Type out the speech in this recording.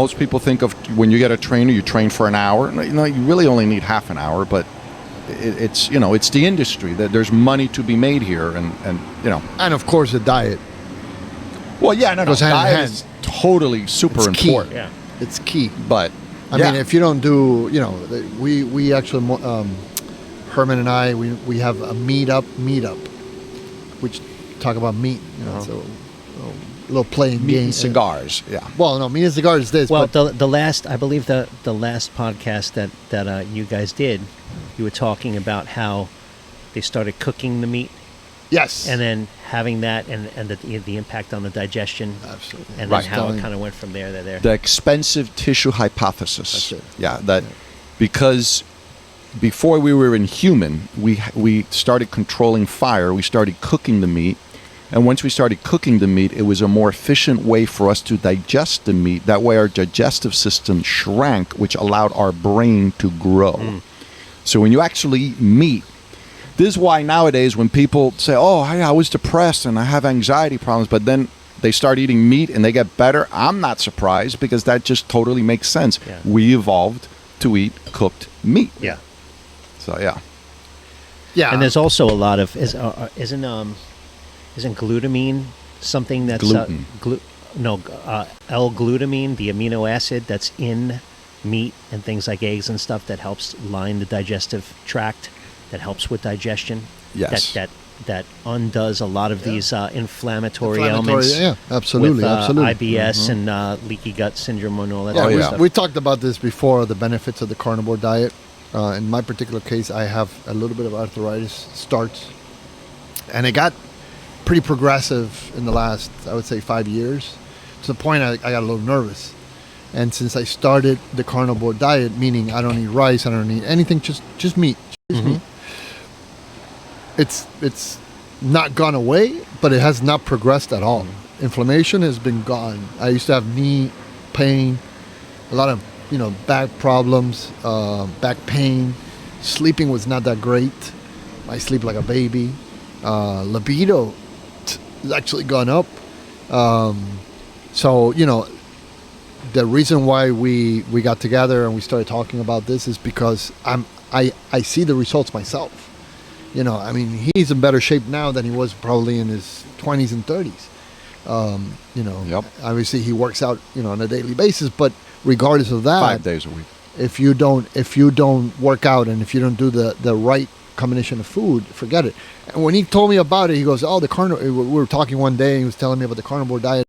most people think of when you get a trainer, you train for an hour. No, you really only need half an hour, but it's the industry that there's money to be made here, and and of course the diet. Well, yeah, no, goes hand in diet hand. is totally super It's key. important. Yeah. It's key. But I mean, if you don't do, we actually, Herman and I, we have a meetup, which talk about meat. So a little playing meat game. and cigars. Yeah. Well, no, meat and cigars is this. Well, but the last, I believe the last podcast that you guys did, you were talking about how they started cooking the meat. yes, And then having that and the impact on the digestion. absolutely, And Right. then how it kind of went from there to there. The expensive tissue hypothesis. That's it. Yeah, because before we were in human, we started controlling fire. We started cooking the meat, and once we started cooking the meat, it was a more efficient way for us to digest the meat. That way, our digestive system shrank, which allowed our brain to grow. So when you actually eat meat, this is why nowadays when people say, "Oh, I was depressed and I have anxiety problems," but then they start eating meat and they get better, I'm not surprised, because that just totally makes sense. Yeah. We evolved to eat cooked meat. Yeah. So yeah. yeah. And there's also a lot of isn't glutamine something that's Gluten. L-glutamine, the amino acid that's in meat and things like eggs and stuff that helps line the digestive tract, that helps with digestion. Yes. That undoes a lot of these inflammatory ailments. Yeah, absolutely, with, absolutely. IBS and leaky gut syndrome and all that Yeah, type Oh, of yeah. stuff. we talked about this before, the benefits of the carnivore diet. In my particular case, I have a little bit of arthritis starts, and it got pretty progressive in the last, I would say, 5 years, to the point I got a little nervous. And since I started the carnivore diet, meaning I don't eat rice, I don't eat anything, just meat, meat. It's not gone away, but it has not progressed at all. Inflammation has been gone. I used to have knee pain, a lot of back problems, back pain. Sleeping was not that great. I sleep like a baby. Libido has actually gone up. So the reason why we got together and we started talking about this is because I see the results myself. I mean, he's in better shape now than he was probably in his 20s and 30s. Yep. Obviously he works out, on a daily basis, but regardless of that, 5 days a week. if you don't work out and if you don't do the right combination of food, forget it. And when he told me about it, he goes, "Oh, we were talking one day and he was telling me about the carnivore diet."